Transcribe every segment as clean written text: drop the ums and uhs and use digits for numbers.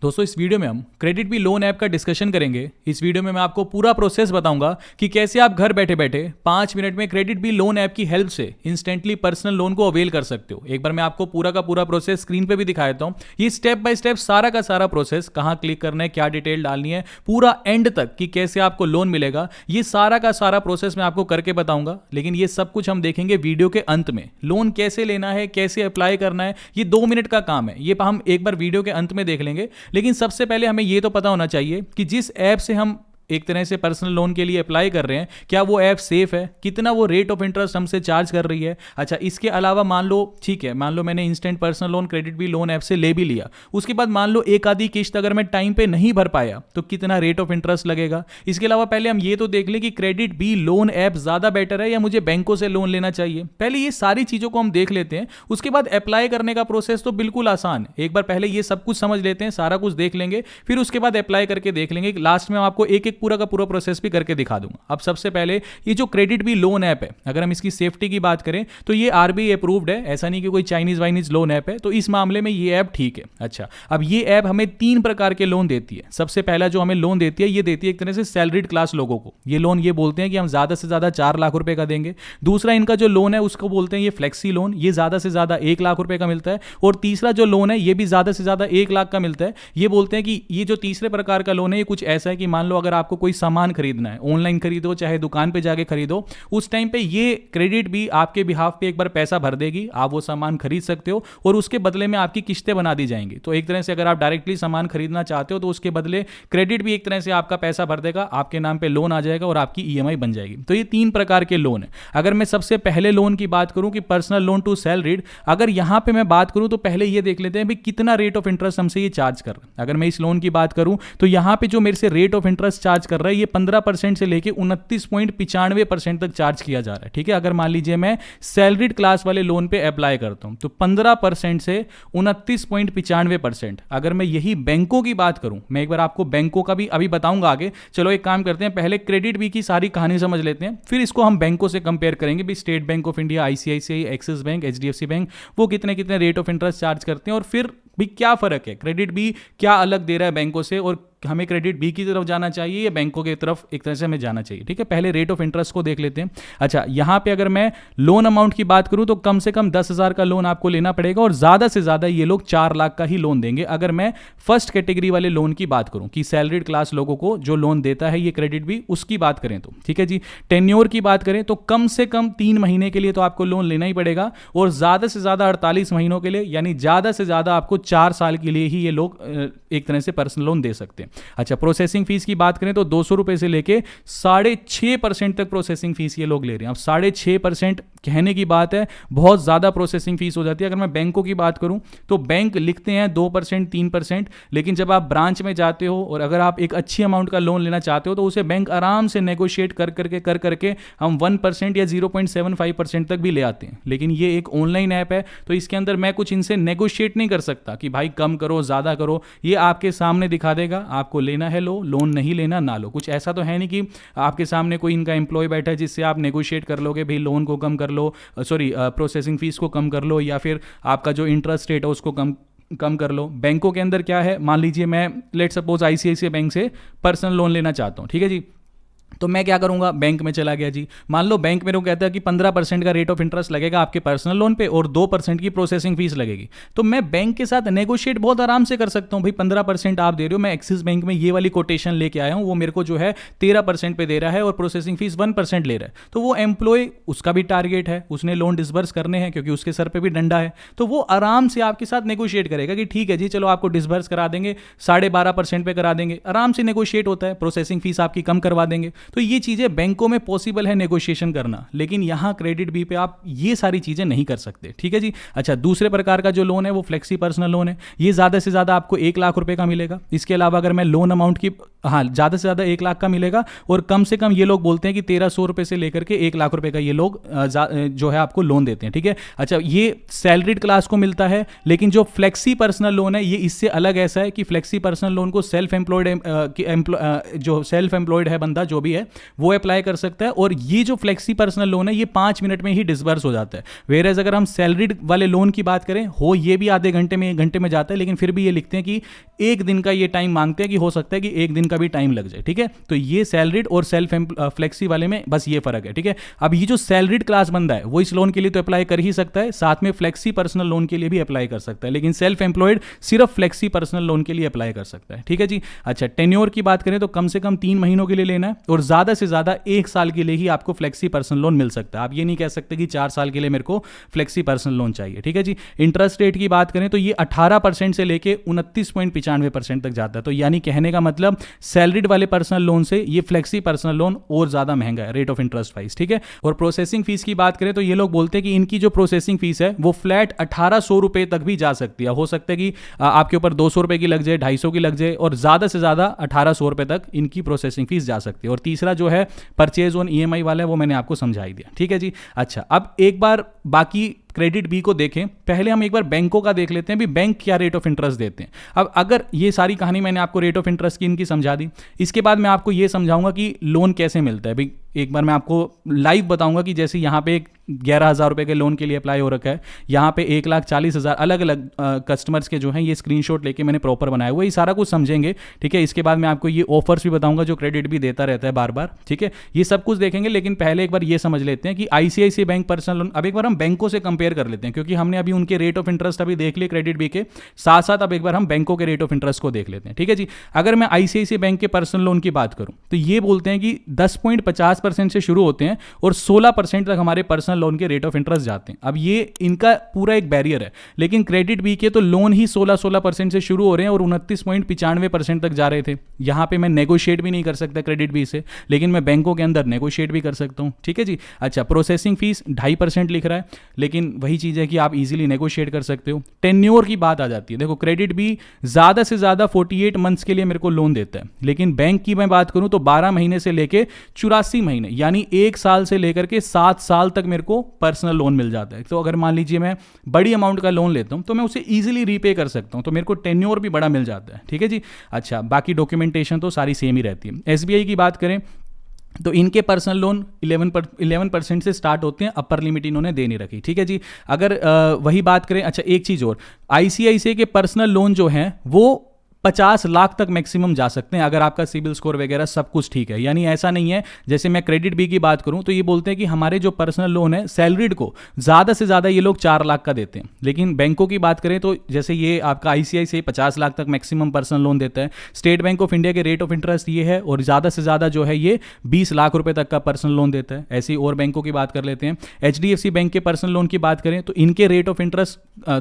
दोस्तों इस वीडियो में हम क्रेडिट बी लोन ऐप का डिस्कशन करेंगे। इस वीडियो में मैं आपको पूरा प्रोसेस बताऊंगा कि कैसे आप घर बैठे बैठे 5 मिनट में क्रेडिट बी लोन ऐप की हेल्प से इंस्टेंटली पर्सनल लोन को अवेल कर सकते हो। एक बार मैं आपको पूरा का पूरा प्रोसेस स्क्रीन पे भी दिखा देता हूं। ये स्टेप बाय स्टेप सारा का सारा प्रोसेस, कहां क्लिक करना है, क्या डिटेल डालनी है, पूरा एंड तक कि कैसे आपको लोन मिलेगा, ये सारा का सारा प्रोसेस मैं आपको करके बताऊंगा। लेकिन ये सब कुछ हम देखेंगे वीडियो के अंत में। लोन कैसे लेना है, कैसे अप्लाई करना है, ये 2 मिनट का काम है। ये हम एक बार वीडियो के अंत में देख लेंगे। लेकिन सबसे पहले हमें यह तो पता होना चाहिए कि जिस ऐप से हम एक तरह से पर्सनल लोन के लिए अप्लाई कर रहे हैं, क्या वो ऐप सेफ है, कितना वो रेट ऑफ इंटरेस्ट हमसे चार्ज कर रही है। अच्छा, इसके अलावा मान लो, ठीक है, मान लो मैंने instant personal loan CreditBee loan app से ले भी लिया, उसके बाद मान लो एक आधी किस्त अगर मैं टाइम पे नहीं भर पाया तो कितना रेट ऑफ इंटरेस्ट लगेगा। इसके अलावा पहले हम ये तो देख लें कि क्रेडिट बी लोन ऐप ज्यादा बेटर है या मुझे बैंकों से लोन लेना चाहिए। पहले ये सारी चीजों को हम देख लेते हैं। उसके बाद अप्लाई करने का प्रोसेस तो बिल्कुल आसान है। एक बार पहले ये सब कुछ समझ लेते हैं, सारा कुछ देख लेंगे, फिर उसके बाद अप्लाई करके देख लेंगे। लास्ट में आपको एक एक पूरा का पूरा प्रोसेस भी करके दिखा दूंगा। अब सबसे पहले ये जो क्रेडिट बी लोन ऐप है, अगर हम इसकी सेफ्टी की बात करें तो ये आरबीआई अप्रूव्ड है, ऐसा नहीं कि कोई चाइनीज वाइनीज लोन ऐप है। तो इस मामले में ये ऐप ठीक है। अच्छा, अब ये ऐप हमें 3 प्रकार के लोन देती है। सबसे पहला जो हमें लोन देती है, ये देती है एक तरह से सैलरीड क्लास लोगों को। ये लोन ये बोलते हैं कि हम ज्यादा से ज्यादा 4 लाख रुपए का देंगे। दूसरा इनका जो लोन है उसको बोलते हैं ये फ्लेक्सी लोन, ये ज्यादा से ज्यादा 1 लाख रुपए का मिलता है। और तीसरा जो लोन है ये भी ज्यादा से ज्यादा 1 लाख का मिलता है। ये बोलते हैं कि ये जो तीसरे प्रकार का लोन है ये कुछ ऐसा है कि मान लो अगर आपको कोई सामान खरीदना है, ऑनलाइन खरीदो चाहे दुकान पे जाके खरीदो, उस टाइम पे ये क्रेडिट भी आपके बिहाफ पे एक बार पैसा भर देगी, आप वो सामान खरीद सकते हो और उसके बदले में आपकी किस्तें बना दी जाएंगी। तो एक तरह से अगर आप डायरेक्टली सामान खरीदना चाहते हो तो उसके बदले क्रेडिट भी एक तरह से आपका पैसा भर देगा, आपके नाम पे लोन आ जाएगा और आपकी ईएमआई बन जाएगी। तो ये 3 प्रकार के लोन है। अगर मैं सबसे पहले लोन की बात करूं कि पर्सनल लोन टू सैलरीड, अगर यहां पे मैं बात करूं तो पहले ये देख लेते हैं भी कितना रेट ऑफ इंटरेस्ट हमसे ये चार्ज कर रहा है। अगर मैं इस लोन की बात करूं तो यहां पे जो मेरे से रेट ऑफ इंटरेस्ट चार्ज कर रहा है ये 15% से लेके 29.95% तक चार्ज किया जा रहा है। ठीक है, अगर मान लीजिए मैं सैलरीड क्लास वाले लोन पे अप्लाई करता हूं तो 15% से 29.95%। अगर मैं यही बैंकों की बात करूं, मैं एक बार आपको बैंकों का भी अभी बताऊंगा आगे। चलो एक काम करते हैं, पहले क्रेडिट बी की सारी कहानी समझ लेते हैं, फिर इसको हम बैंकों से कंपेयर करेंगे भी state bank of India, ICICI, axis bank, HDFC bank, वो कितने कितने रेट ऑफ इंटरेस्ट चार्ज करते हैं और फिर भी क्या फर्क है, क्रेडिट बी क्या अलग दे रहा है बैंकों से और हमें क्रेडिट बी की तरफ जाना चाहिए या बैंकों की तरफ एक तरह से हमें जाना चाहिए। ठीक है, पहले रेट ऑफ इंटरेस्ट को देख लेते हैं। अच्छा, यहां पे अगर मैं लोन अमाउंट की बात करूं तो कम से कम 10,000 का लोन आपको लेना पड़ेगा और ज्यादा से ज्यादा ये लोग 4 लाख का ही लोन देंगे। अगर मैं फर्स्ट कैटेगरी वाले लोन की बात करूं कि सैलरीड क्लास लोगों को जो लोन देता है ये क्रेडिट बी, उसकी बात करें तो ठीक है जी। टेन्योर की बात करें तो कम से कम 3 महीने के लिए तो आपको लोन लेना ही पड़ेगा और ज्यादा से ज्यादा 48 महीनों के लिए, यानी ज्यादा से ज्यादा आपको 4 साल के लिए ही ये लोग एक तरह से पर्सनल लोन दे सकते हैं। अच्छा, प्रोसेसिंग फीस की बात करें तो 200 रुपए से लेके 6.5% तक प्रोसेसिंग फीस ये लोग ले रहे हैं। अब 6.5% कहने की बात है, बहुत ज्यादा प्रोसेसिंग फीस हो जाती है। अगर मैं बैंकों की बात करूं तो बैंक लिखते हैं 2%, 3%, लेकिन जब आप ब्रांच में जाते हो और अगर आप एक अच्छी अमाउंट का लोन लेना चाहते हो तो उसे बैंक आराम से नेगोशिएट कर करके हम 1% या 0.75% तक भी ले आते हैं। लेकिन ये एक ऑनलाइन ऐप है तो इसके अंदर मैं कुछ इनसे नेगोशिएट नहीं कर सकता कि भाई कम करो, ज्यादा करो। ये आपके सामने दिखा देगा, आपको लेना है लो, लोन नहीं लेना ना लो। कुछ ऐसा तो है नहीं कि आपके सामने कोई इनका एम्प्लॉय बैठा है जिससे आप नेगोशिएट कर लोगे भाई लोन को कम कर लो, सॉरी प्रोसेसिंग फीस को कम कर लो या फिर आपका जो इंटरेस्ट रेट है उसको कम कर लो। बैंकों के अंदर क्या है, मान लीजिए मैं लेट सपोज आईसीआईसीआई बैंक से पर्सनल लोन लेना चाहता हूं, ठीक है जी। तो मैं क्या करूंगा, बैंक में चला गया जी। मान लो बैंक मेरे को कहता है कि 15% का रेट ऑफ इंटरेस्ट लगेगा आपके पर्सनल लोन पे और 2% की प्रोसेसिंग फीस लगेगी। तो मैं बैंक के साथ नेगोशिएट बहुत आराम से कर सकता हूं, भाई 15% आप दे रहे हो, मैं एक्सिस बैंक में ये वाली कोटेशन लेके आया हूं, वो मेरे को जो है 13% पे दे रहा है और प्रोसेसिंग फीस 1% ले रहा है। तो वो एम्प्लॉय, उसका भी टारगेट है, उसने लोन डिसबर्स करने हैं क्योंकि उसके सर पे भी डंडा है। तो वो आराम से आपके साथ नेगोशिएट करेगा कि ठीक है जी, चलो आपको डिसबर्स करा देंगे, 12.5% पे करा देंगे। आराम से नेगोशिएट होता है, प्रोसेसिंग फीस आपकी कम करवा देंगे। तो ये चीजें बैंकों में पॉसिबल है नेगोशिएशन करना, लेकिन यहां क्रेडिट बी पे आप ये सारी चीजें नहीं कर सकते। ठीक है जी। अच्छा, दूसरे प्रकार का जो लोन है वो फ्लेक्सी पर्सनल लोन है। ये ज्यादा से ज्यादा आपको 1 लाख रुपए का मिलेगा। इसके अलावा अगर मैं लोन अमाउंट की हाँ, ज़्यादा से ज़्यादा 1 लाख का मिलेगा, और कम से कम ये लोग बोलते हैं कि 1300 रुपये से लेकर के 1 लाख रुपए का ये लोग जो है आपको लोन देते हैं। ठीक है, अच्छा, ये सैलरीड क्लास को मिलता है, लेकिन जो फ्लेक्सी पर्सनल लोन है ये इससे अलग ऐसा है कि फ्लेक्सी पर्सनल लोन को सेल्फ एम्प्लॉयड जो सेल्फ एम्प्लॉयड है बंदा जो भी है वो अप्लाई कर सकता है, और ये जो फ्लेक्सी पर्सनल लोन है ये 5 मिनट में ही डिसबर्स हो जाता है। वेयरएज अगर हम सैलरीड वाले लोन की बात करें, हो ये भी आधे घंटे में 1 घंटे में जाता है, लेकिन फिर भी ये लिखते हैं कि 1 दिन का ये टाइम मांगते हैं, कि हो सकता है कि 1 दिन का भी टाइम लग जाए। ठीक है, तो ये सैलरीड और सेल्फ फ्लेक्सी वाले में बस ये फर्क है। ठीक है, अब ये जो सैलरीड क्लास बंदा है वो इस लोन के लिए तो अप्लाई कर ही सकता है, साथ में फ्लेक्सी पर्सनल लोन के लिए भी अप्लाई कर सकता है, लेकिन सेल्फ एम्प्लॉयड सिर्फ फ्लेक्सी पर्सनल लोन के लिए अप्लाई कर सकता है। ठीक है जी, अच्छा, टेन्योर की बात करें तो कम से कम 3 महीनों के लिए लेना है, और ज्यादा से ज्यादा 1 साल के लिए ही आपको फ्लेक्सी पर्सनल लोन मिल सकता है। आप ये नहीं कह सकते कि 4 साल के लिए मेरे को फ्लेक्सी पर्सनल लोन चाहिए। ठीक है जी, इंटरेस्ट रेट की बात करें तो ये 18% से लेके 29.95% तक जाता है। तो यानी कहने का मतलब सैलरीड वाले पर्सनल लोन से ये फ्लेक्सी पर्सनल लोन और ज्यादा महंगा है रेट ऑफ इंटरेस्ट वाइज। ठीक है, और प्रोसेसिंग फीस की बात करें तो ये लोग बोलते हैं कि इनकी जो प्रोसेसिंग फीस है वो फ्लैट 1800 रुपए तक भी जा सकती है। हो सकता है कि आपके ऊपर 200 रुपए की लग जाए, 250 की लग जाए, और ज्यादा से ज्यादा 1800 रुपए तक इनकी प्रोसेसिंग फीस जा सकती है। और तीसरा जो है परचेज ऑन ईएमआई वाला है वो मैंने आपको समझा ही दिया। ठीक है जी, अच्छा, अब एक बार बाकी क्रेडिट बी को देखें, पहले हम एक बार बैंकों का देख लेते हैं भी बैंक क्या रेट ऑफ इंटरेस्ट देते हैं। अब अगर ये सारी कहानी मैंने आपको रेट ऑफ इंटरेस्ट की इनकी समझा दी, इसके बाद मैं आपको ये समझाऊंगा कि लोन कैसे मिलता है। भाई एक बार मैं आपको लाइव बताऊंगा कि जैसे यहाँ पे 11,000 रुपए के लोन के लिए अप्लाई हो रखा है, यहाँ पे 1,40,000 अलग अलग कस्टमर्स के जो हैं ये स्क्रीनशॉट लेके मैंने प्रॉपर बनाया हुआ है। ये सारा कुछ समझेंगे। ठीक है, इसके बाद मैं आपको ये ऑफर्स भी बताऊंगा जो क्रेडिट भी देता रहता है बार बार। ठीक है, ये सब कुछ देखेंगे, लेकिन पहले एक बार ये समझ लेते हैं कि आईसीआईसीआई बैंक पर्सनल लोन, अब एक बार हम बैंकों से कंपेयर कर लेते हैं, क्योंकि हमने अभी उनके रेट ऑफ इंटरेस्ट अभी देख लिए क्रेडिट बी के साथ साथ, अब एक बार हम बैंकों के रेट ऑफ इंटरेस्ट को देख लेते हैं। ठीक है जी, अगर मैं आईसीआईसीआई बैंक के पर्सनल लोन की बात करूं तो ये बोलते हैं कि 10.50% से शुरू होते हैं और 16% तक हमारे पर्सनल लोन के रेट ऑफ इंटरेस्ट जाते हैं। अब ये इनका पूरा एक बैरियर है, लेकिन क्रेडिट बी के तो लोन ही 16% से शुरू हो रहे हैं और 29.95% तक जा रहे थे। यहां पे मैं नेगोशिएट भी नहीं कर सकता क्रेडिट बी से, लेकिन मैं बैंकों के अंदर नेगोशिएट भी कर सकता हूं। ठीक है जी, अच्छा, प्रोसेसिंग फीस 2.5% लिख रहा है, लेकिन वही चीज है कि आप इजीली नेगोशिएट कर सकते हो। टेन्योर की बात आ जाती है, देखो क्रेडिट बी ज्यादा से ज्यादा 48 मंथ्स के लिए मेरे को लोन देता है, लेकिन बैंक की मैं बात करूं तो 12 महीने से लेके 84 महीने यानी 1 साल से लेकर के 7 साल तक मेरे को पर्सनल लोन मिल जाता है। तो अगर मान लीजिए मैं बड़ी अमाउंट का लोन लेता हूं तो मैं उसे इजीली रीपे कर सकता हूं, तो मेरे को टेन्योर भी बड़ा मिल जाता है। ठीक है जी, अच्छा, बाकी डॉक्यूमेंटेशन तो सारी सेम ही रहती है। एसबीआई की बात करें तो इनके पर्सनल लोन 11% से स्टार्ट होते हैं, अपर लिमिट इन्होंने दे नहीं रखी। ठीक है जी, अगर वही बात करें, अच्छा एक चीज और, आईसीआईसीआई के पर्सनल लोन जो हैं वो 50 लाख तक मैक्सिमम जा सकते हैं अगर आपका सिबिल स्कोर वगैरह सब कुछ ठीक है। यानी ऐसा नहीं है, जैसे मैं क्रेडिट बी की बात करूं तो ये बोलते हैं कि हमारे जो पर्सनल लोन है सैलरीड को ज्यादा से ज्यादा ये लोग 4 लाख का देते हैं, लेकिन बैंकों की बात करें तो जैसे ये आपका आईसीआईसीआई 50 लाख तक मैक्सिमम पर्सनल लोन देता है। स्टेट बैंक ऑफ इंडिया के रेट ऑफ इंटरेस्ट ये है, और ज्यादा से ज्यादा जो है ये 20 लाख रुपए तक का पर्सनल लोन देता है। ऐसी और बैंकों की बात कर लेते हैं। एचडीएफसी बैंक के पर्सनल लोन की बात करें तो इनके रेट ऑफ इंटरेस्ट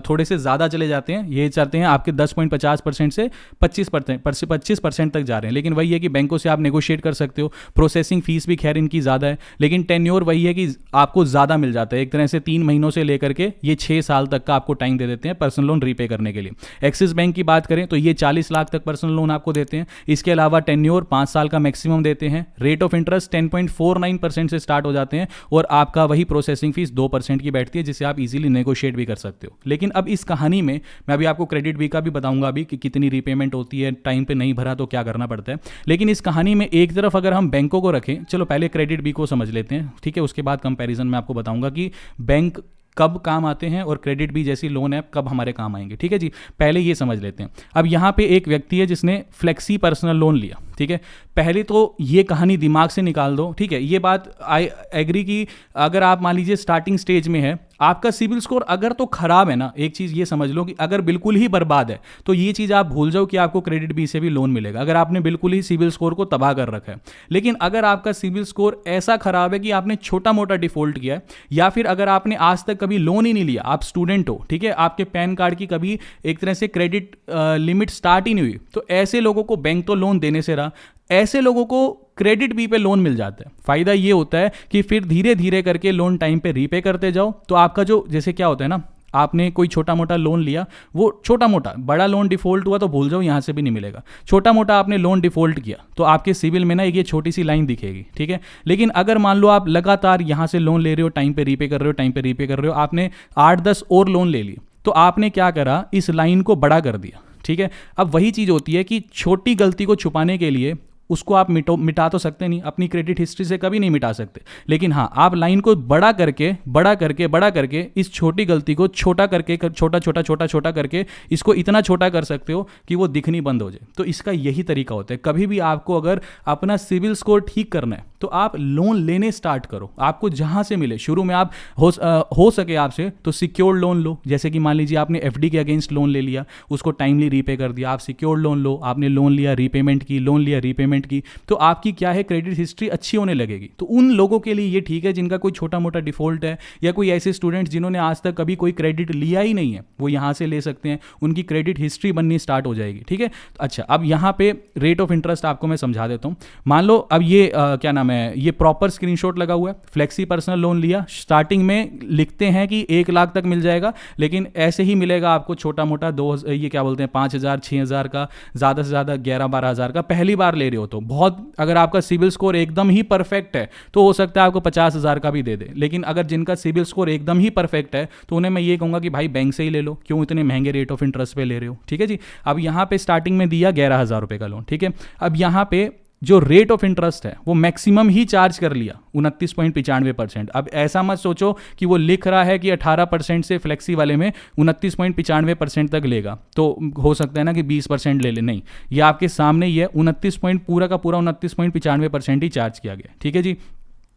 थोड़े से ज्यादा चले जाते हैं, ये चाहते हैं आपके 10.50% से 25% तक जा रहे हैं, लेकिन वही है कि बैंकों से आप नेगोशिएट कर सकते हो। प्रोसेसिंग फीस भी खैर इनकी ज़्यादा है, लेकिन टेन्योर वही है कि आपको ज़्यादा मिल जाता है। एक तरह से 3 महीनों से लेकर के ये 6 साल तक का आपको टाइम दे देते हैं पर्सनल लोन रीपे करने के लिए। एक्सिस बैंक की बात करें तो ये 40 लाख तक पर्सनल लोन आपको देते हैं। इसके अलावा टेन्योर 5 साल का मैक्सिमम देते हैं। रेट ऑफ इंटरेस्ट 10.49% से स्टार्ट हो जाते हैं, और आपका वही प्रोसेसिंग फीस 2% की बैठती है, जिसे आप इजीली नेगोशिएट भी कर सकते हो। लेकिन अब इस कहानी में मैं अभी आपको क्रेडिट बी का भी बताऊंगा अभी कि कितनी रीपेमेंट होती है, टाइम पे नहीं भरा तो क्या करना पड़ता है। लेकिन इस कहानी में एक तरफ अगर हम बैंकों को रखें, चलो पहले क्रेडिट बी को समझ लेते हैं, ठीक है, उसके बाद कंपैरिजन में आपको बताऊंगा कि बैंक कब काम आते हैं और क्रेडिट बी जैसी लोन ऐप कब हमारे काम आएंगे। ठीक है जी, पहले ये समझ लेते हैं। अब यहाँ पे एक व्यक्ति है जिसने फ्लेक्सी पर्सनल लोन लिया। ठीक है, पहले तो ये कहानी दिमाग से निकाल दो। ठीक है, ये बात आई एग्री की अगर आप मान लीजिए स्टार्टिंग स्टेज में है, आपका सिबिल स्कोर अगर तो खराब है ना, एक चीज ये समझ लो कि अगर बिल्कुल ही बर्बाद है तो ये चीज आप भूल जाओ कि आपको क्रेडिट बी से भी लोन मिलेगा, अगर आपने बिल्कुल ही सिबिल स्कोर को तबाह कर रखा है। लेकिन अगर आपका सिबिल स्कोर ऐसा खराब है कि आपने छोटा मोटा डिफॉल्ट किया है, या फिर अगर आपने आज तक कभी लोन ही नहीं लिया, आप स्टूडेंट हो, ठीक है, आपके पैन कार्ड की कभी एक तरह से क्रेडिट लिमिट स्टार्ट ही नहीं हुई, तो ऐसे लोगों को बैंक तो लोन देने से रहा, ऐसे लोगों को क्रेडिट बी पे लोन मिल जाता है। फायदा ये होता है कि फिर धीरे धीरे करके लोन टाइम पे रीपे करते जाओ, तो आपका जो जैसे क्या होता है ना, आपने कोई छोटा मोटा लोन लिया, वो छोटा मोटा, बड़ा लोन डिफॉल्ट हुआ तो भूल जाओ, यहाँ से भी नहीं मिलेगा। छोटा मोटा आपने लोन डिफॉल्ट किया तो आपके सिविल में ना एक ये छोटी सी लाइन दिखेगी, ठीक है। लेकिन अगर मान लो आप लगातार यहाँ से लोन ले रहे हो, टाइम पे रीपे कर रहे हो, टाइम पे रीपे कर रहे हो, आपने 8-10 और लोन ले लिए, तो आपने क्या करा, इस लाइन को बड़ा कर दिया, ठीक है। अब वही चीज़ होती है कि छोटी गलती को छुपाने के लिए उसको आप मिटा तो सकते नहीं, अपनी क्रेडिट हिस्ट्री से कभी नहीं मिटा सकते, लेकिन हाँ आप लाइन को बड़ा करके बड़ा करके बड़ा करके इस छोटी गलती को छोटा करके छोटा छोटा छोटा छोटा करके इसको इतना छोटा कर सकते हो कि वो दिखनी बंद हो जाए। तो इसका यही तरीका होता है। कभी भी आपको अगर अपना सिविल स्कोर ठीक करना है तो आप लोन लेने स्टार्ट करो, आपको जहां से मिले। शुरू में आप हो सके आपसे तो सिक्योर्ड लोन लो, जैसे कि मान लीजिए आपने एफडी के अगेंस्ट लोन ले लिया, उसको टाइमली रीपे कर दिया। आप सिक्योर्ड लोन लो, आपने लोन लिया, रीपेमेंट की, लोन लिया, रीपेमेंट की, तो आपकी क्या है, क्रेडिट हिस्ट्री अच्छी होने लगेगी। तो उन लोगों के लिए ये ठीक है जिनका कोई छोटा मोटा डिफॉल्ट है, या कोई ऐसे स्टूडेंट्स जिन्होंने आज तक कभी कोई क्रेडिट लिया ही नहीं है, वो यहां से ले सकते हैं, उनकी क्रेडिट हिस्ट्री बननी स्टार्ट हो जाएगी, ठीक है। अच्छा, अब यहां पे रेट ऑफ इंटरेस्ट आपको मैं समझा देता हूं। मान लो अब ये क्या नाम है, ये प्रॉपर स्क्रीनशॉट लगा हुआ है, फ्लेक्सी पर्सनल लोन लिया, स्टार्टिंग में लिखते हैं कि 1 लाख तक मिल जाएगा, लेकिन ऐसे ही मिलेगा आपको छोटा मोटा ये क्या बोलते हैं 5,000 6,000 का, ज़्यादा से ज़्यादा 11-12 हज़ार का पहली बार ले रहे हो तो। बहुत अगर आपका सिविल स्कोर एकदम ही परफेक्ट है तो हो सकता है आपको 50,000 का भी दे दे, लेकिन अगर जिनका सिविल स्कोर एकदम ही परफेक्ट है तो उन्हें मैं ये कहूँगा कि भाई बैंक से ही ले लो, क्यों इतने महंगे रेट ऑफ इंटरेस्ट पे ले रहे हो, ठीक है जी। अब यहाँ पे स्टार्टिंग में दिया 11,000 रुपये का लोन, ठीक है। अब यहाँ पे जो रेट ऑफ इंटरेस्ट है वो मैक्सिमम ही चार्ज कर लिया 29.95%। अब ऐसा मत सोचो कि वो लिख रहा है कि 18% से फ्लेक्सी वाले में 29.95% तक लेगा, तो हो सकता है ना कि 20% ले ले, नहीं, ये आपके सामने ही है, 29.95% ही चार्ज किया गया, ठीक है जी।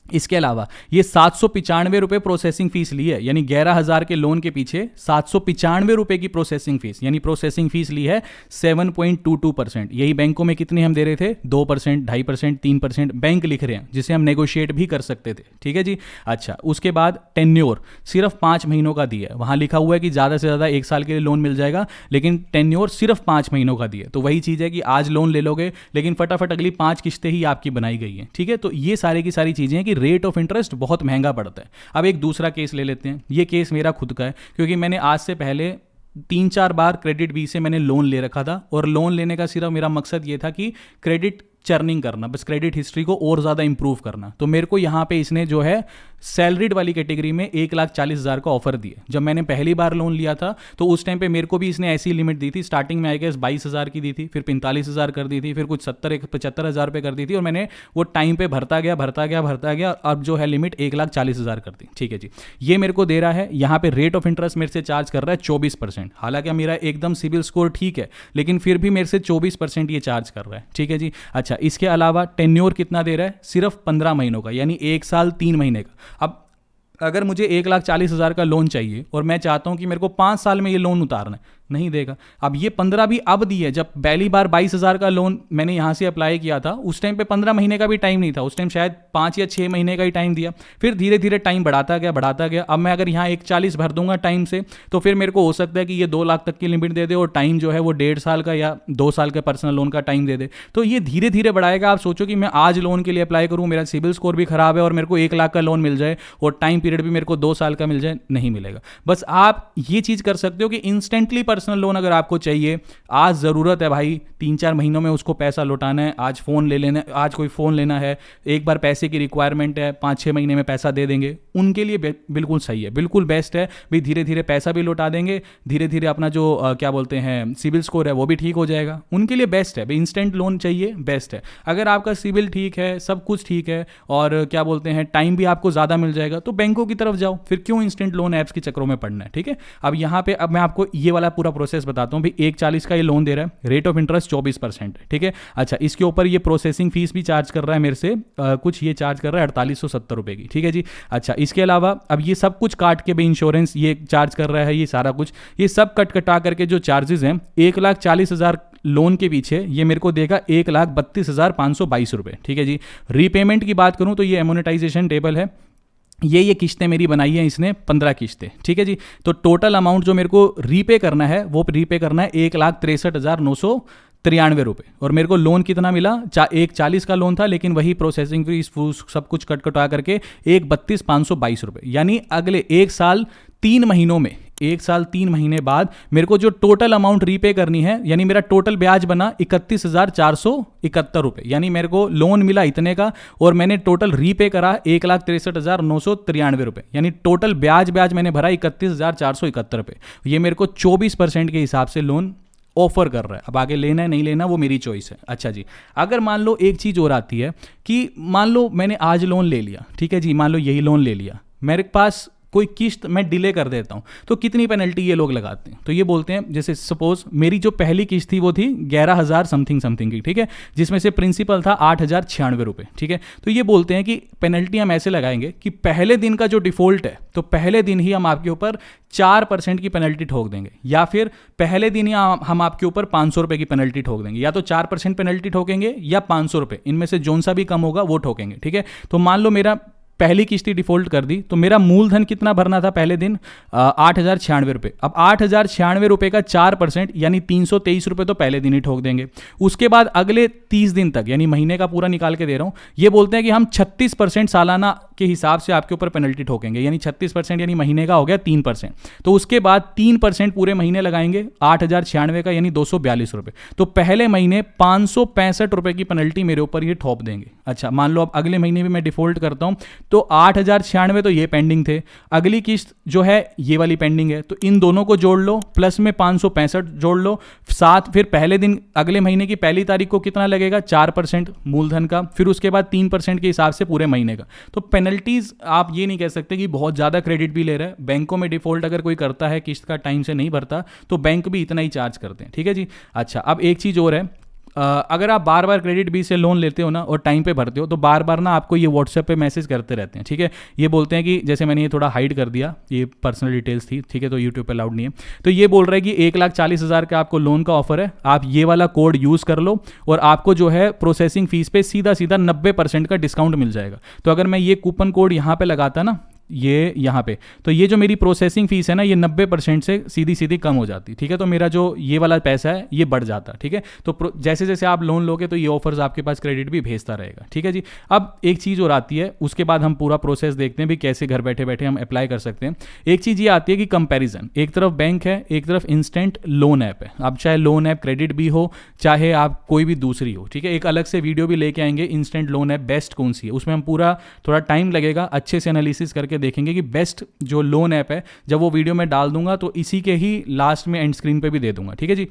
इसके अलावा ये 795 रुपये प्रोसेसिंग फीस ली है, यानी 11,000 के लोन के पीछे 795 रुपये की प्रोसेसिंग फीस, यानी प्रोसेसिंग फीस ली है 7.22%। यही बैंकों में कितने हम दे रहे थे, 2%, 2.5%, 3% बैंक लिख रहे हैं, जिसे हम नेगोशिएट भी कर सकते थे, ठीक है जी। अच्छा, उसके बाद टेन्योर सिर्फ 5 महीनों का दिया है, वहाँ लिखा हुआ है कि ज़्यादा से ज़्यादा 1 साल के लिए लोन मिल जाएगा, लेकिन टेन्योर सिर्फ 5 महीनों का दिया है। तो वही चीज़ है कि आज लोन ले लोगे लेकिन फटाफट अगली 5 किस्तें ही आपकी बनाई गई हैं, ठीक है। तो ये सारी की सारी चीज़ें हैं कि रेट ऑफ इंटरेस्ट बहुत महंगा पड़ता है। अब एक दूसरा केस ले लेते हैं, ये केस मेरा खुद का है, क्योंकि मैंने आज से पहले 3-4 बार क्रेडिट बी से मैंने लोन ले रखा था, और लोन लेने का सिर्फ मेरा मकसद ये था कि क्रेडिट चर्निंग करना, बस क्रेडिट हिस्ट्री को और ज़्यादा इंप्रूव करना। तो मेरे को यहाँ पे इसने जो है सैलरीड वाली कैटेगरी में 1,40,000 का ऑफर दिया। जब मैंने पहली बार लोन लिया था तो उस टाइम पे मेरे को भी इसने ऐसी लिमिट दी थी, स्टार्टिंग में आई गेस 22,000 की दी थी, फिर 45,000 कर दी थी, फिर कुछ 75,000 रुपये कर दी थी, और मैंने वो टाइम पे भरता गया, अब जो है लिमिट 1,40,000 कर दी, ठीक है जी। ये मेरे को दे रहा है, यहाँ पे रेट ऑफ इंटरेस्ट मेरे से चार्ज कर रहा है 24%। हालांकि मेरा एकदम सिविल स्कोर ठीक है, लेकिन फिर भी मेरे से 24% ये चार्ज कर रहा है, ठीक है जी। अच्छा, इसके अलावा टेन्योर कितना दे रहा है, सिर्फ 15 महीनों का, यानी 1 साल 3 महीने का। अब अगर मुझे 1,40,000 का लोन चाहिए और मैं चाहता हूं कि मेरे को 5 साल में ये लोन उतारना है, नहीं देगा। अब ये 15 भी अब दी है, जब पहली बार 22,000 का लोन मैंने यहाँ से अप्लाई किया था उस टाइम पे 15 महीने का भी टाइम नहीं था, उस टाइम शायद 5 या 6 महीने का ही टाइम दिया। फिर धीरे धीरे टाइम बढ़ाता गया। अब मैं अगर यहाँ 1,40 भर दूंगा टाइम से, तो फिर मेरे को हो सकता है कि ये 2 लाख तक की लिमिट दे दे, और टाइम जो है वो 1.5 साल का या 2 साल का पर्सनल लोन का टाइम दे दे। तो ये धीरे धीरे बढ़ाएगा। आप सोचो कि मैं आज लोन के लिए अप्लाई करूँ, मेरा सिविल स्कोर भी खराब है और मेरे को 1 लाख का लोन मिल जाए और टाइम पीरियड भी मेरे को 2 साल का मिल जाए, नहीं मिलेगा। बस आप ये चीज़ कर सकते हो कि इंस्टेंटली पर्सनल लोन अगर आपको चाहिए, आज ज़रूरत है भाई, 3-4 महीनों में उसको पैसा लौटाना है, आज फ़ोन ले लेना, आज कोई फ़ोन लेना है, एक बार पैसे की रिक्वायरमेंट है, 5-6 महीने में पैसा दे देंगे, उनके लिए बिल्कुल सही है, बिल्कुल बेस्ट है भाई। धीरे धीरे पैसा भी लौटा देंगे, धीरे धीरे अपना जो क्या बोलते हैं सिविल स्कोर है वो भी ठीक हो जाएगा, उनके लिए बेस्ट है भाई। इंस्टेंट लोन चाहिए, बेस्ट है। अगर आपका सिविल ठीक है, सब कुछ ठीक है, और क्या बोलते हैं टाइम भी आपको ज़्यादा मिल जाएगा, तो बैंकों की तरफ जाओ, फिर क्यों इंस्टेंट लोन ऐप्स के चक्रों में पड़ना है, ठीक है। अब यहाँ पे अब मैं आपको ये वाला पूरा प्रोसेस बताता हूँ। 1,40 का ये लोन दे रहा है, रेट ऑफ इंटरेस्ट 24% है, ठीक है। अच्छा, इसके ऊपर ये प्रोसेसिंग फीस भी चार्ज कर रहा है मेरे से, कुछ ये चार्ज कर रहा है 4,870 रुपए की, ठीक है जी। अच्छा, इसके अलावा अब ये सब कुछ काट के भी इंश्योरेंस ये चार्ज कर रहा है, ये सारा कुछ, ये सब कटा करके जो चार्जेस हैं 1,40,000 लोन के पीछे ये मेरे को देगा 1,32,522 रुपए, ठीक है जी। रीपेमेंट की बात करूं तो ये एमोनेटाइजेशन टेबल है, ये किस्तें मेरी बनाई हैं इसने 15 किस्तें, ठीक है जी। तो टोटल अमाउंट जो मेरे को रीपे करना है वो रीपे करना है 1,63,993 रुपये, और मेरे को लोन कितना मिला, 1,40 का लोन था, लेकिन वही प्रोसेसिंग फीस सब कुछ कटा करके 1,32,522 रुपये, यानी अगले 1 साल 3 महीनों में 1 साल 3 महीने बाद मेरे को जो टोटल अमाउंट रीपे करनी है, यानी मेरा टोटल ब्याज बना 31,471 रुपये, यानी मेरे को लोन मिला इतने का और मैंने टोटल रीपे करा 1,63,993 रुपये, यानी टोटल ब्याज मैंने भरा 31,471 रुपये। ये मेरे को 24% के हिसाब से लोन ऑफर कर रहा है। अब आगे लेना है नहीं लेना वो मेरी चॉइस है। अच्छा जी, अगर मान लो एक चीज़ और आती है कि मान लो मैंने आज लोन ले लिया, ठीक है जी, मान लो यही लोन ले लिया, मेरे पास कोई किस्त मैं डिले कर देता हूं तो कितनी पेनल्टी ये लोग लगाते हैं? तो ये बोलते हैं, जैसे सपोज मेरी जो पहली किस्त थी वो थी 11,000 समथिंग की, ठीक है, जिसमें से प्रिंसिपल था 8,096 रुपये, ठीक है। तो ये बोलते हैं कि पेनल्टी हम ऐसे लगाएंगे कि पहले दिन का जो डिफॉल्ट है तो पहले दिन ही हम आपके ऊपर 4% की पेनल्टी ठोक देंगे, या फिर पहले दिन ही हम आपके ऊपर 500 रुपये की पेनल्टी ठोक देंगे, या तो 4% पेनल्टी ठोकेंगे या 500 रुपये, इनमें से जोन सा भी कम होगा वो ठोकेंगे, ठीक है। तो मान लो मेरा पहली किस्ती डिफॉल्ट कर दी तो मेरा मूलधन कितना भरना था पहले दिन? 8,096 रुपये। अब 8,096 रुपये का 4% यानी 323 रुपये तो पहले दिन ही ठोक देंगे। उसके बाद अगले 30 दिन तक, यानी महीने का पूरा निकाल के दे रहा हूँ, ये बोलते हैं कि हम 36% सालाना के हिसाब से आपके ऊपर पेनल्टी ठोकेंगे, यानी 36% यानी महीने का हो गया 3%। तो उसके बाद 3% पूरे महीने लगाएंगे 8,096 का, यानी 242 रुपये। तो पहले महीने 565 रुपये की पेनल्टी मेरे ऊपर ये ठोप देंगे। अच्छा, मान लो अब अगले महीने भी मैं डिफॉल्ट करता हूँ तो 8,096 तो ये पेंडिंग थे, अगली किस्त जो है ये वाली पेंडिंग है, तो इन दोनों को जोड़ लो, प्लस में 565 जोड़ लो, साथ फिर पहले दिन अगले महीने की पहली तारीख को कितना लगेगा? 4% मूलधन का, फिर उसके बाद 3% के हिसाब से पूरे महीने का। तो पेनल्टीज आप ये नहीं कह सकते कि बहुत ज़्यादा क्रेडिट भी ले रहा है। बैंकों में डिफॉल्ट अगर कोई करता है, किस्त का टाइम से नहीं भरता, तो बैंक भी इतना ही चार्ज करते हैं, ठीक है जी। अच्छा, अब एक चीज़ और है, अगर आप बार बार क्रेडिट बी से लोन लेते हो ना और टाइम पे भरते हो तो बार बार ना आपको ये व्हाट्सएप पे मैसेज करते रहते हैं, ठीक है। ये बोलते हैं कि जैसे मैंने ये थोड़ा हाइड कर दिया, ये पर्सनल डिटेल्स थी, ठीक है, तो यूट्यूब पे अलाउड नहीं है। तो ये बोल रहा है कि 1,40,000 का आपको लोन का ऑफर है, आप ये वाला कोड यूज़ कर लो और आपको जो है प्रोसेसिंग फीस पे सीधा 90% का डिस्काउंट मिल जाएगा। तो अगर मैं ये कूपन कोड यहाँ पे लगाता ना, ये यहाँ पे, तो ये जो मेरी प्रोसेसिंग फीस है ना, ये 90% से सीधी कम हो जाती, ठीक है। तो मेरा जो ये वाला पैसा है ये बढ़ जाता, ठीक है। तो जैसे जैसे आप लोन लोगे तो ये ऑफर्स आपके पास क्रेडिट भी भेजता रहेगा, ठीक है जी। अब एक चीज़ और आती है, उसके बाद हम पूरा प्रोसेस देखते हैं भी कैसे घर बैठे बैठे हम अप्लाई कर सकते हैं। एक चीज़ ये आती है कि कंपैरिजन, एक तरफ बैंक है, एक तरफ इंस्टेंट लोन ऐप है। अब चाहे लोन ऐप क्रेडिट भी हो, चाहे आप कोई भी दूसरी हो, ठीक है, एक अलग से वीडियो भी लेके आएंगे इंस्टेंट लोन ऐप बेस्ट कौन सी है, उसमें हम पूरा थोड़ा टाइम लगेगा, अच्छे से एनालिसिस करके देखेंगे कि बेस्ट जो लोन ऐप है। जब वो वीडियो में डाल दूंगा तो इसी के ही लास्ट में एंड स्क्रीन पे भी दे दूंगा, ठीक है जी।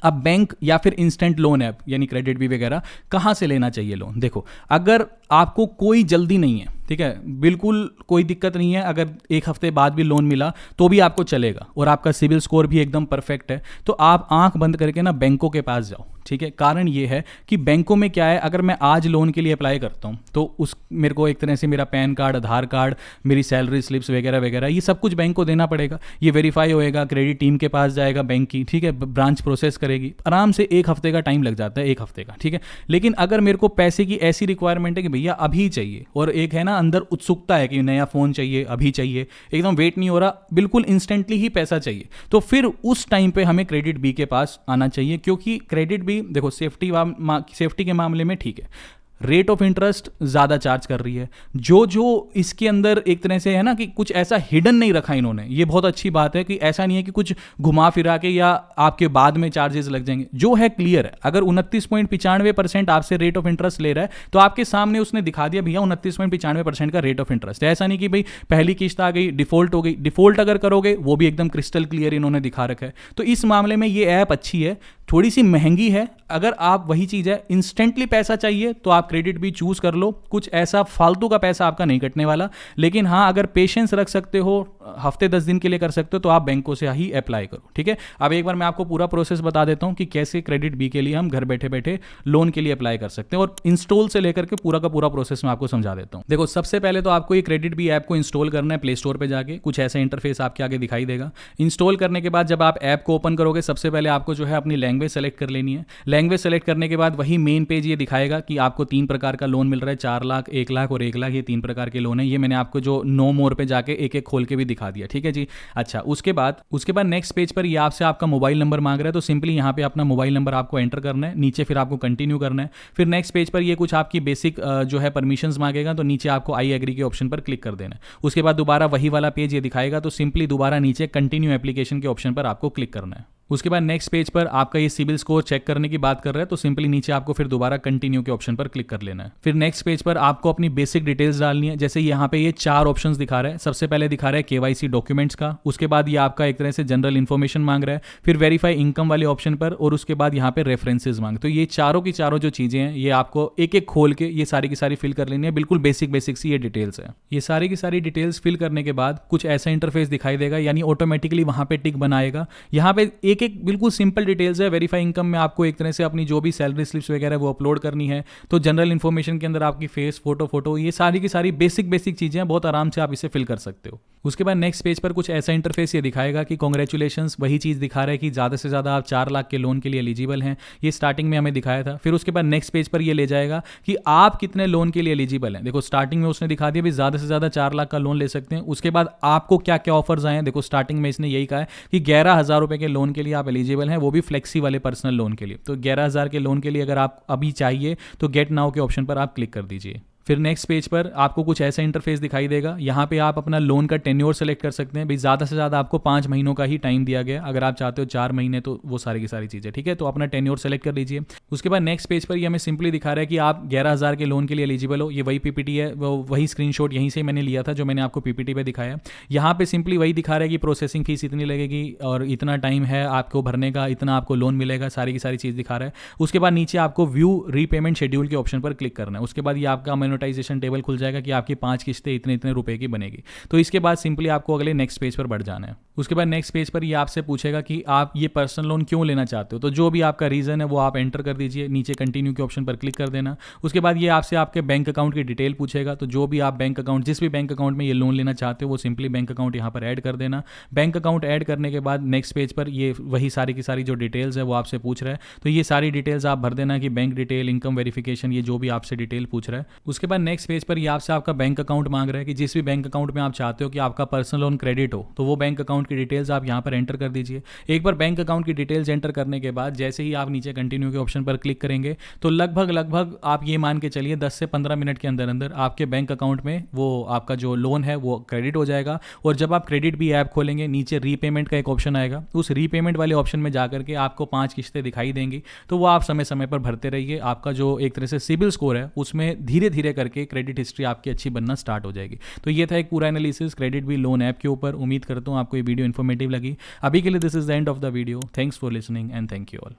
अब बैंक या फिर इंस्टेंट लोन ऐप यानी क्रेडिट भी वगैरह कहाँ से लेना चाहिए लोन? देखो, अगर आपको कोई जल्दी नहीं है, ठीक है, बिल्कुल कोई दिक्कत नहीं है, अगर एक हफ्ते बाद भी लोन मिला तो भी आपको चलेगा और आपका सिविल स्कोर भी एकदम परफेक्ट है, तो आप आंख बंद करके ना बैंकों के पास जाओ, ठीक है। कारण ये है कि बैंकों में क्या है, अगर मैं आज लोन के लिए अप्लाई करता हूँ तो उस मेरे को एक तरह से मेरा पैन कार्ड, आधार कार्ड, मेरी सैलरी स्लिप्स वगैरह वगैरह ये सब कुछ बैंक को देना पड़ेगा। ये वेरीफाई होएगा, क्रेडिट टीम के पास जाएगा बैंक की, ठीक है, ब्रांच प्रोसेस करेगी, आराम से 1 हफ्ते का टाइम लग जाता है, 1 हफ्ते का, ठीक है। लेकिन अगर मेरे को पैसे की ऐसी रिक्वायरमेंट है कि भैया अभी चाहिए, और एक है ना अंदर उत्सुकता है कि नया फ़ोन चाहिए, अभी चाहिए, एकदम वेट नहीं हो रहा, बिल्कुल इंस्टेंटली ही पैसा चाहिए, तो फिर उस टाइम पे हमें क्रेडिट बी के पास आना चाहिए। क्योंकि क्रेडिट बी देखो सेफ्टी के मामले में ठीक है, रेट ऑफ इंटरेस्ट ज़्यादा चार्ज कर रही है, जो इसके अंदर एक तरह से है ना कि कुछ ऐसा हिडन नहीं रखा इन्होंने, ये बहुत अच्छी बात है कि ऐसा नहीं है कि कुछ घुमा फिरा के या आपके बाद में चार्जेस लग जाएंगे, जो है क्लियर है। अगर 29.95% आपसे रेट ऑफ इंटरेस्ट ले रहा है तो आपके सामने उसने दिखा दिया भैया 29.95% का रेट ऑफ इंटरेस्ट है। ऐसा नहीं कि भाई पहली किस्त आ गई, डिफॉल्ट हो गई, डिफॉल्ट अगर करोगे वो भी एकदम क्रिस्टल क्लियर इन्होंने दिखा रखा है। तो इस मामले में ये ऐप अच्छी है, थोड़ी सी महंगी है, अगर आप वही चीज़ है इंस्टेंटली पैसा चाहिए तो आप क्रेडिट भी चूज कर लो, कुछ ऐसा फालतू का पैसा आपका नहीं कटने वाला। लेकिन हाँ, अगर पेशेंस रख सकते हो, हफ्ते 10 दिन के लिए कर सकते हो, तो आप बैंकों से ही अप्लाई करो, ठीक है। अब एक बार मैं आपको पूरा प्रोसेस बता देता हूँ कि कैसे क्रेडिट बी के लिए हम घर बैठे बैठे लोन के लिए अप्लाई कर सकते हैं, और इंस्टॉल से लेकर के पूरा का पूरा प्रोसेस मैं आपको समझा देता हूँ। देखो, सबसे पहले तो आपको ये क्रेडिट बी ऐप को इंस्टॉल करना है प्ले स्टोर पर जाके, कुछ ऐसा इंटरफेस आपके आगे दिखाई देगा। इंस्टॉल करने के बाद जब आप ऐप को ओपन करोगे, सबसे पहले आपको जो है अपनी लैंग्वेज लैंग्वेज सेलेक्ट कर लेनी है। लैंग्वेज सेलेक्ट करने के बाद वही मेन पेज ये दिखाएगा कि आपको 3 प्रकार का लोन मिल रहा है, 4 लाख, 1 लाख और 1 लाख, ये 3 प्रकार के लोन है। ये मैंने आपको जो नो मोर पे जाके एक एक खोल के भी दिखा दिया, ठीक है जी। अच्छा, उसके बाद नेक्स्ट पेज पर ये आपसे आपका मोबाइल नंबर मांग रहा है, तो सिंपली यहाँ पे अपना मोबाइल नंबर आपको एंटर करना है, नीचे फिर आपको कंटिन्यू करना है। फिर नेक्स्ट पेज पर ये कुछ आपकी बेसिक जो है परमिशंस मांगेगा, तो नीचे आपको आई एग्री के ऑप्शन पर क्लिक कर देना है। उसके बाद दोबारा वही वाला पेज ये दिखाएगा, तो सिंपली दोबारा नीचे कंटिन्यू एप्लीकेशन के ऑप्शन पर आपको क्लिक करना है। उसके बाद नेक्स्ट पेज पर आपका ये सिविल स्कोर चेक करने की बात कर रहा है, तो सिंपली नीचे आपको फिर दोबारा कंटिन्यू के ऑप्शन पर क्लिक कर लेना है। फिर नेक्स्ट पेज पर आपको अपनी बेसिक डिटेल्स डालनी है। जैसे यहाँ पे ये 4 ऑप्शंस दिखा रहा है। सबसे पहले दिखा रहा है केवाईसी डॉक्यूमेंट्स का, उसके बाद ये आपका एक तरह से जनरल इन्फॉर्मेशन मांग रहा है, फिर वेरीफाई इनकम वाले ऑप्शन पर, और उसके बाद यहाँ पे रेफरेंसेज मांग। तो ये चारों की चारों जो चीजें हैं ये आपको एक एक खोल के ये सारी की सारी फिल कर लेनी है। बिल्कुल बेसिक सी ये डिटेल्स है। ये सारी की सारी डिटेल्स फिल करने के बाद कुछ ऐसा इंटरफेस दिखाई देगा, यानी ऑटोमेटिकली वहां पे टिक बनाएगा। यहाँ पे एक एक बिल्कुल सिंपल डिटेल्स है। वेरीफाई इनकम में आपको एक तरह से अपनी जो भी सैलरी स्लिप्स वगैरह वो अपलोड करनी है। तो जनरल इन्फॉर्मेशन के अंदर आपकी फेस, फोटो, ये सारी की सारी बेसिक चीजें बहुत आराम से आप इसे फिल कर सकते हो। उसके बाद नेक्स्ट पेज पर कुछ ऐसा इंटरफेस ये दिखाएगा कि कांग्रेचुलेशंस, वही चीज दिखा रहा है कि ज्यादा से ज्यादा आप 4 लाख के लोन के लिए एलिजिबल हैं। ये स्टार्टिंग में हमें दिखाया था। फिर उसके बाद नेक्स्ट पेज पर ये ले जाएगा कि आप कितने लोन के लिए एलिजिबल हैं। देखो स्टार्टिंग में उसने दिखा दिया भी ज्यादा से ज्यादा 4 लाख का लोन ले सकते हैं। उसके बाद आपको क्या क्या ऑफर्स आए हैं, देखो स्टार्टिंग में इसने यही कहा है कि 11,000 रुपए के लोन के लिए आप एलिजिबल हैं, वो भी फ्लेक्सी वाले पर्सनल लोन के लिए। तो 11,000 के लोन के लिए अगर आप अभी चाहिए तो गेट नाउ के ऑप्शन पर आप क्लिक कर दीजिए। फिर नेक्स्ट पेज पर आपको कुछ ऐसा इंटरफेस दिखाई देगा। यहाँ पे आप अपना लोन का टेन्योर सेलेक्ट कर सकते हैं। भाई ज़्यादा से ज़्यादा आपको 5 महीनों का ही टाइम दिया गया, अगर आप चाहते हो 4 महीने तो वो सारी की सारी चीज़ें, ठीक है। तो अपना टेन्योर सेलेक्ट कर लीजिए। उसके बाद नेक्स्ट पेज पर ये हमें सिंपली दिखा रहा है कि आप 11,000 के लोन के लिए एलिजिबल हो। ये वही पीपीटी है, वही स्क्रीनशॉट यहीं से मैंने लिया था जो मैंने आपको पीपीटी पे दिखाया। यहाँ पे सिंपली वही दिखा रहा है कि प्रोसेसिंग फीस इतनी लगेगी और इतना टाइम है आपको भरने का, इतना आपको लोन मिलेगा, सारी की सारी चीज़ दिखा रहा है। उसके बाद नीचे आपको व्यू रीपेमेंट शेड्यूल के ऑप्शन पर क्लिक करना है। उसके बाद ये आपका मोनेटाइजेशन टेबल खुल जाएगा कि आपकी 5 किस्तें इतने इतने रुपए की बनेगी। तो इसके बाद सिंपली आपको अगले नेक्स्ट पेज पर बढ़ जाना है। उसके बाद नेक्स्ट पेज पर ये आपसे पूछेगा कि आप ये पर्सनल लोन क्यों लेना चाहते हो। तो जो भी आपका रीजन है वो आप एंटर कर दीजिए, नीचे कंटिन्यू के ऑप्शन पर क्लिक कर देना। उसके बाद ये आपसे आपके बैंक अकाउंट की डिटेल पूछेगा। तो जो भी आप बैंक अकाउंट, जिस भी बैंक अकाउंट में ये लोन लेना चाहते हो वो सिंपली बैंक अकाउंट यहाँ पर ऐड कर देना। बैंक अकाउंट ऐड करने के बाद नेक्स्ट पेज पर ये वही सारी की सारी जो डिटेल्स है वो आपसे पूछ रहा है। तो ये सारी डिटेल्स आप भर देना कि बैंक डिटेल, इनकम वेरिफिकेशन, ये जो भी आपसे डिटेल पूछ रहा है। उसके बाद नेक्स्ट पेज पर ये आपसे आपका बैंक अकाउंट मांग रहा है कि जिस भी बैंक अकाउंट में आप चाहते हो कि आपका पर्सनल लोन क्रेडिट हो, तो वो बैंक अकाउंट की डिटेल्स आप यहाँ पर एंटर कर दीजिए। एक बार बैंक अकाउंट की डिटेल्स एंटर करने के बाद जैसे ही आप नीचे कंटिन्यू के ऑप्शन पर क्लिक करेंगे तो लगभग आप ये मान के चलिए 10 से 15 मिनट के अंदर अंदर आपके बैंक अकाउंट में वो आपका जो लोन है वो क्रेडिट हो जाएगा। और जब आप क्रेडिट भी ऐप खोलेंगे नीचे रीपेमेंट का एक ऑप्शन आएगा, उस रीपेमेंट वाले ऑप्शन में जाकर के आपको 5 किस्तें दिखाई देंगी। तो वो आप समय समय पर भरते रहिए। आपका जो एक तरह से सिबिल स्कोर है उसमें धीरे धीरे करके क्रेडिट हिस्ट्री आपकी अच्छी बनना स्टार्ट हो जाएगी। तो ये था एक पूरा analysis CreditBee loan app के ऊपर। उम्मीद करता हूँ आपको ये वीडियो इन्फॉर्मेटिव लगी। अभी के लिए this is the end of the video. Thanks for listening and thank you all.